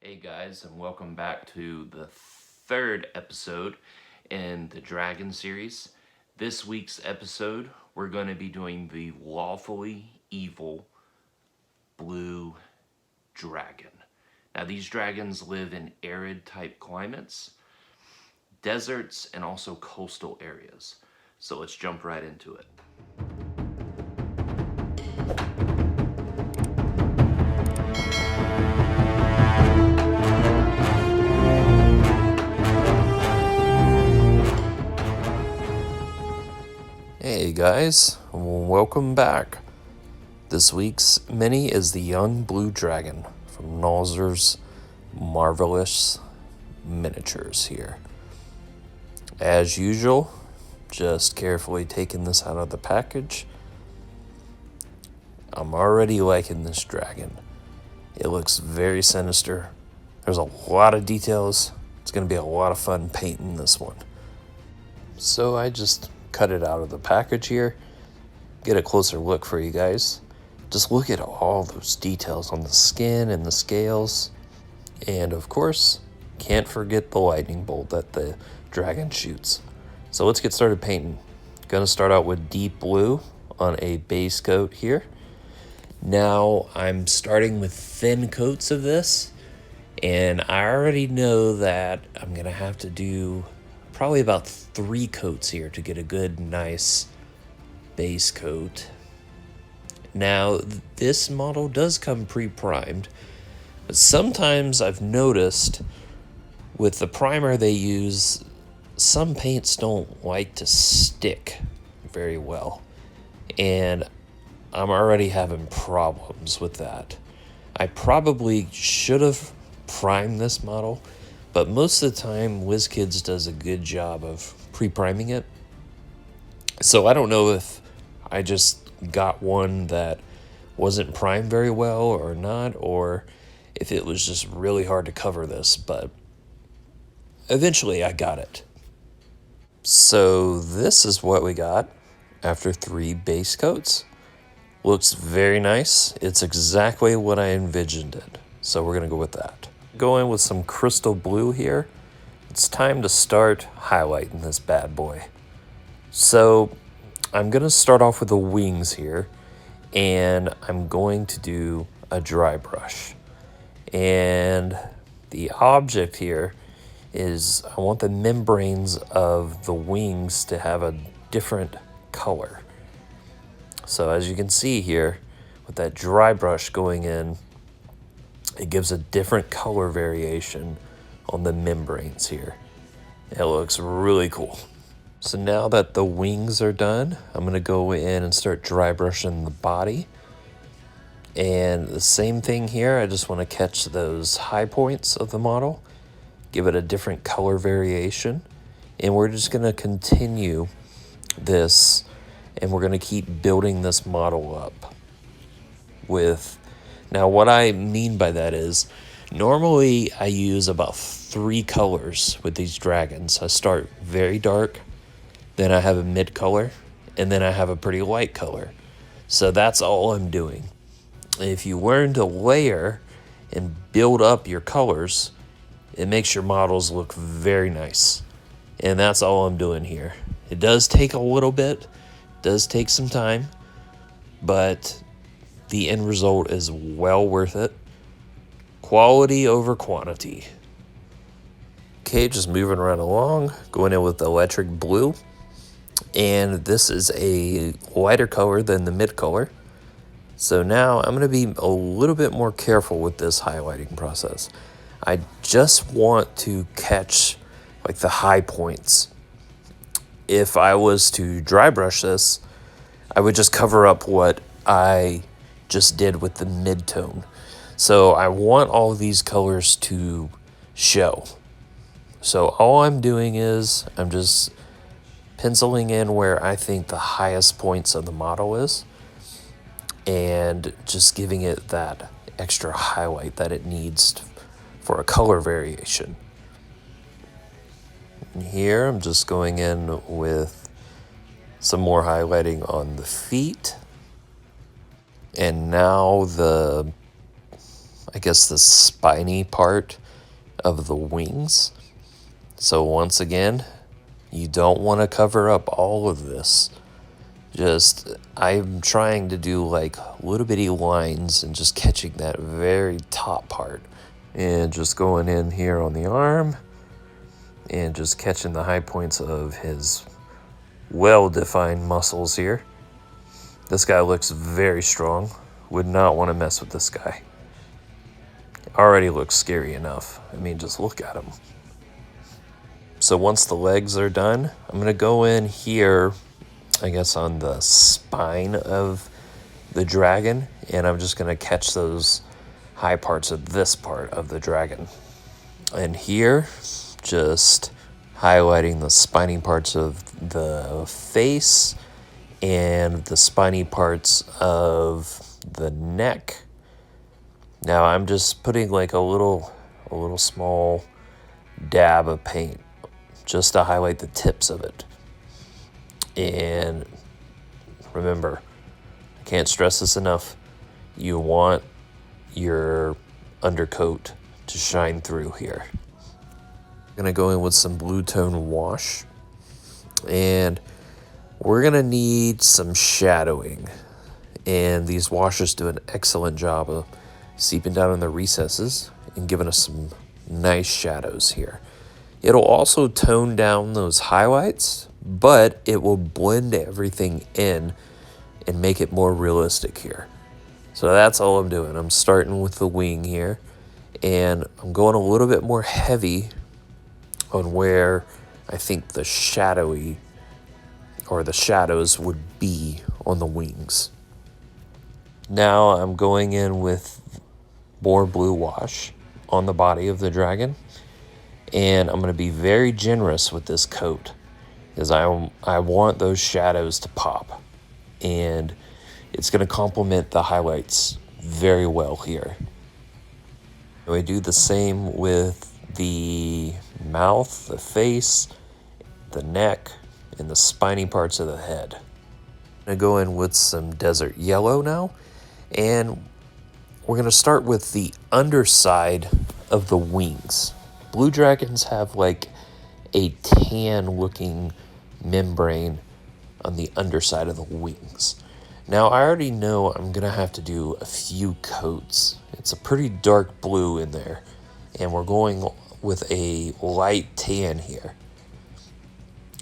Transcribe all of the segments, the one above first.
Hey guys, and welcome back to the third episode in the Dragon series. This week's episode, we're going to be doing the Lawfully Evil Blue Dragon. Now, these dragons live in arid type climates, deserts, and also coastal areas. So let's jump right into it. Hey guys, welcome back. This week's mini is the Young Blue Dragon from Nalzer's Marvelous Miniatures here. As usual, just carefully taking this out of the package. I'm already liking this dragon. It looks very sinister. There's a lot of details. It's going to be a lot of fun painting this one. So I just cut it out of the package here. Get a closer look for you guys. Just look at all those details on the skin and the scales. And of course, can't forget the lightning bolt that the dragon shoots. So let's get started painting. Gonna start out with deep blue on a base coat here. Now I'm starting with thin coats of this, and I already know that I'm gonna have to do probably about 3 coats here to get a good, nice base coat. Now, this model does come pre-primed, but sometimes I've noticed with the primer they use, some paints don't like to stick very well, and I'm already having problems with that. I probably should have primed this model, but most of the time WizKids does a good job of pre-priming it. So I don't know if I just got one that wasn't primed very well or not, or if it was just really hard to cover this, but eventually I got it. So this is what we got after 3 base coats. Looks very nice. It's exactly what I envisioned it. So we're gonna go with that. Going with some crystal blue here. It's time to start highlighting this bad boy. So I'm gonna start off with the wings here, and I'm going to do a dry brush. And the object here is I want the membranes of the wings to have a different color. So as you can see here, with that dry brush going in, it gives a different color variation on the membranes here. It looks really cool. So now that the wings are done, I'm gonna go in and start dry brushing the body. And the same thing here, I just wanna catch those high points of the model, give it a different color variation, and we're just gonna continue this, and we're gonna keep building this model up with, now what I mean by that is, normally I use about 3 colors with these dragons. I start very dark, then I have a mid color, and then I have a pretty light color. So that's all I'm doing. If you learn to layer and build up your colors, it makes your models look very nice. And that's all I'm doing here. It does take a little bit, does take some time, but the end result is well worth it. Quality over quantity. Okay, just moving right along, going in with electric blue. And this is a lighter color than the mid color. So now I'm going to be a little bit more careful with this highlighting process. I just want to catch like the high points. If I was to dry brush this, I would just cover up what I just did with the mid-tone. So I want all of these colors to show. So all I'm doing is I'm just penciling in where I think the highest points of the model is, and just giving it that extra highlight that it needs for a color variation. And here I'm just going in with some more highlighting on the feet. And now I guess, the spiny part of the wings. So once again, you don't want to cover up all of this. I'm trying to do like little bitty lines and just catching that very top part. And just going in here on the arm and just catching the high points of his well-defined muscles here. This guy looks very strong. Would not want to mess with this guy. Already looks scary enough. I mean, just look at him. So once the legs are done, I'm going to go in here, I guess, on the spine of the dragon, and I'm just going to catch those high parts of this part of the dragon. And here, just highlighting the spiny parts of the face and the spiny parts of the neck. Now I'm just putting like a little small dab of paint just to highlight the tips of it. And remember, I can't stress this enough, you want your undercoat to shine through here. I'm gonna go in with some blue tone wash, and we're gonna need some shadowing. And these washes do an excellent job of seeping down in the recesses and giving us some nice shadows here. It'll also tone down those highlights, but it will blend everything in and make it more realistic here. So that's all I'm doing. I'm starting with the wing here, and I'm going a little bit more heavy on where I think the shadows would be on the wings. Now I'm going in with more blue wash on the body of the dragon, and I'm going to be very generous with this coat because I want those shadows to pop, and it's going to complement the highlights very well here. And we do the same with the mouth, the face, the neck, and the spiny parts of the head. I'm going to go in with some desert yellow now, and we're going to start with the underside of the wings. Blue dragons have like a tan looking membrane on the underside of the wings. Now I already know I'm going to have to do a few coats. It's a pretty dark blue in there, and we're going with a light tan here.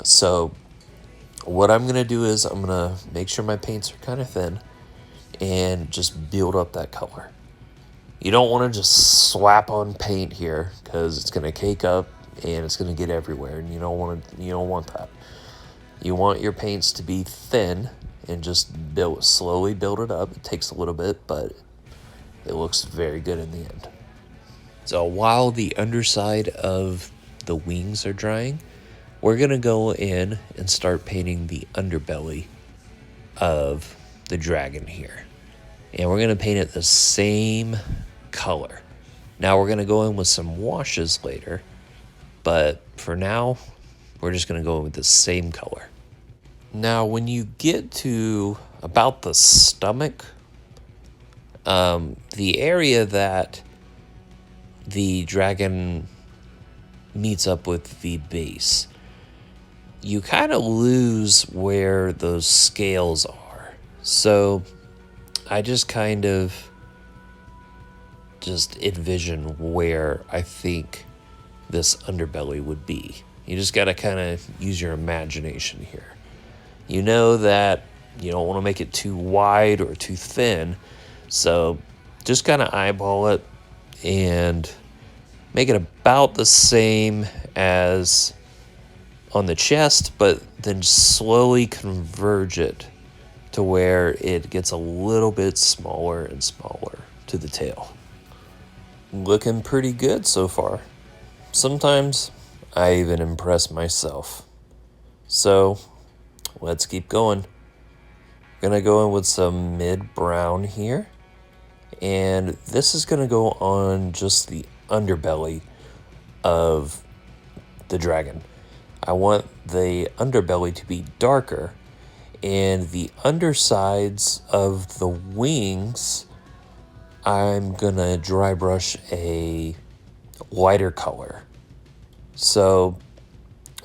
So what I'm going to do is I'm going to make sure my paints are kind of thin and just build up that color. You don't want to just slap on paint here because it's going to cake up and it's going to get everywhere, and you don't want that. You want your paints to be thin and just slowly build it up. It takes a little bit, but it looks very good in the end. So while the underside of the wings are drying, we're going to go in and start painting the underbelly of the dragon here. And we're going to paint it the same color. Now we're going to go in with some washes later, but for now, we're just going to go in with the same color. Now, when you get to about the stomach, the area that the dragon meets up with the base, you kind of lose where those scales are. So I just kind of envision where I think this underbelly would be. You just got to kind of use your imagination here. You know that you don't want to make it too wide or too thin, so just kind of eyeball it and make it about the same as on the chest, but then slowly converge it to where it gets a little bit smaller and smaller to the tail. Looking pretty good so far. Sometimes I even impress myself. So let's keep going. I'm gonna go in with some mid-brown here, and this is gonna go on just the underbelly of the dragon. I want the underbelly to be darker, and the undersides of the wings, I'm gonna dry brush a lighter color. So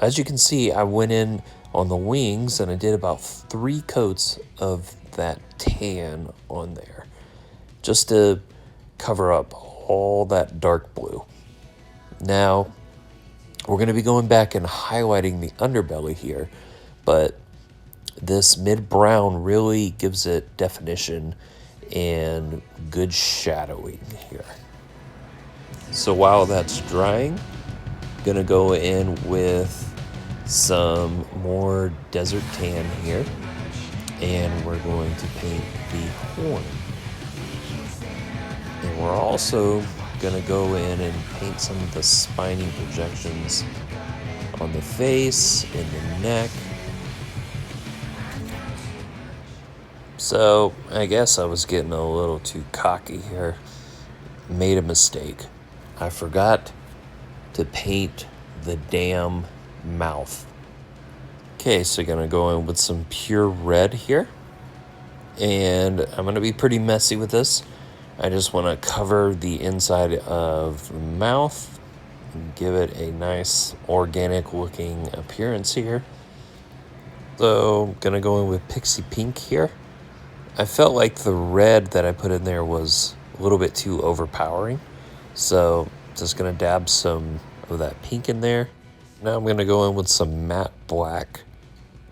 as you can see, I went in on the wings and I did about 3 coats of that tan on there, just to cover up all that dark blue. Now, we're going to be going back and highlighting the underbelly here, but this mid-brown really gives it definition and good shadowing here. So while that's drying, I'm going to go in with some more desert tan here, and we're going to paint the horn. And we're also going to go in and paint some of the spiny projections on the face and the neck. So I guess I was getting a little too cocky here. Made a mistake. I forgot to paint the damn mouth. Okay, so gonna go in with some pure red here. And I'm gonna be pretty messy with this. I just wanna cover the inside of the mouth and give it a nice organic looking appearance here. So I'm gonna go in with Pixie Pink here. I felt like the red that I put in there was a little bit too overpowering. So just gonna dab some of that pink in there. Now I'm gonna go in with some matte black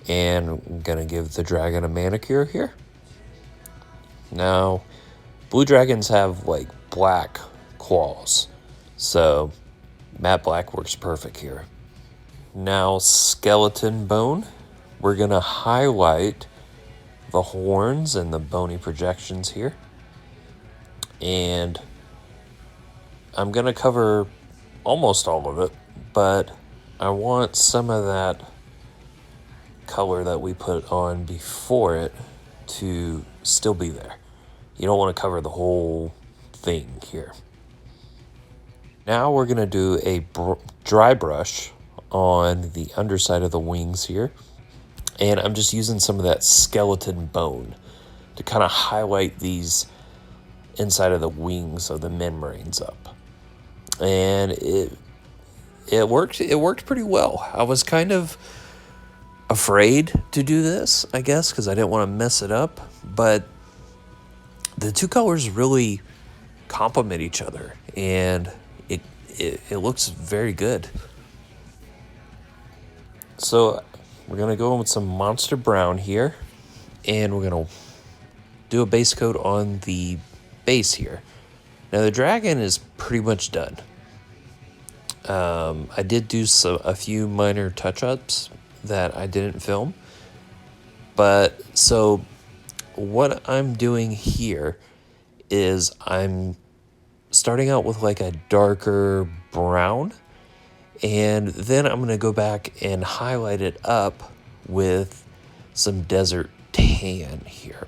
and I'm gonna give the dragon a manicure here. Now, blue dragons have like black claws, so matte black works perfect here. Now, skeleton bone, we're gonna highlight the horns and the bony projections here. And I'm gonna cover almost all of it, but I want some of that color that we put on before it to still be there. You don't want to cover the whole thing here. Now we're gonna do a dry brush on the underside of the wings here. And I'm just using some of that skeleton bone to kind of highlight these inside of the wings of the membranes up. And it worked pretty well. I was kind of afraid to do this, I guess, because I didn't want to mess it up, but the two colors really complement each other, and it looks very good. So we're gonna go in with some Monster Brown here, and we're gonna do a base coat on the base here. Now the dragon is pretty much done. I did do a few minor touch-ups that I didn't film. But so what I'm doing here is I'm starting out with like a darker brown, and then I'm going to go back and highlight it up with some desert tan here.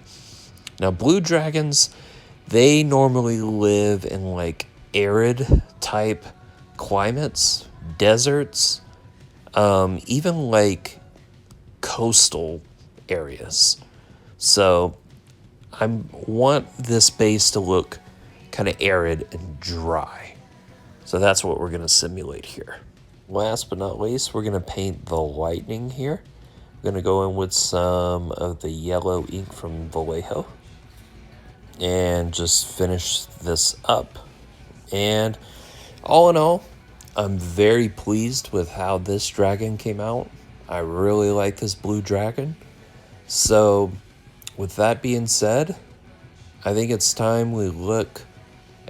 Now blue dragons, they normally live in like arid type climates, deserts, even like coastal areas. So I want this base to look kind of arid and dry. So that's what we're going to simulate here. Last but not least, we're going to paint the lightning here. I'm going to go in with some of the yellow ink from Vallejo and just finish this up. And all in all, I'm very pleased with how this dragon came out. I really like this blue dragon. So with that being said, I think it's time we look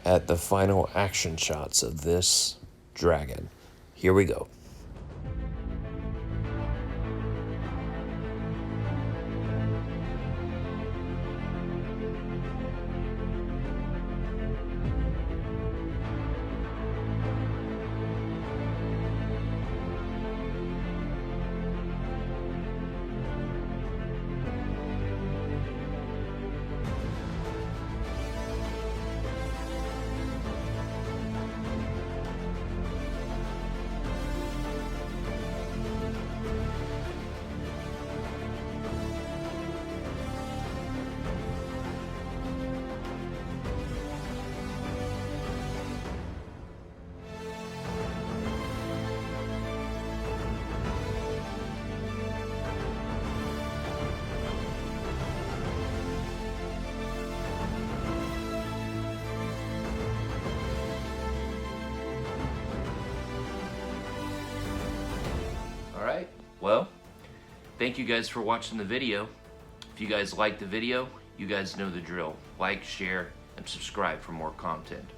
at the final action shots of this dragon. Here we go. Well, thank you guys for watching the video. If you guys liked the video, you guys know the drill. Like, share, and subscribe for more content.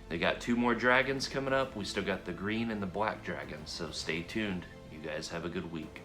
They got 2 more dragons coming up. We still got the green and the black dragons, so stay tuned. You guys have a good week.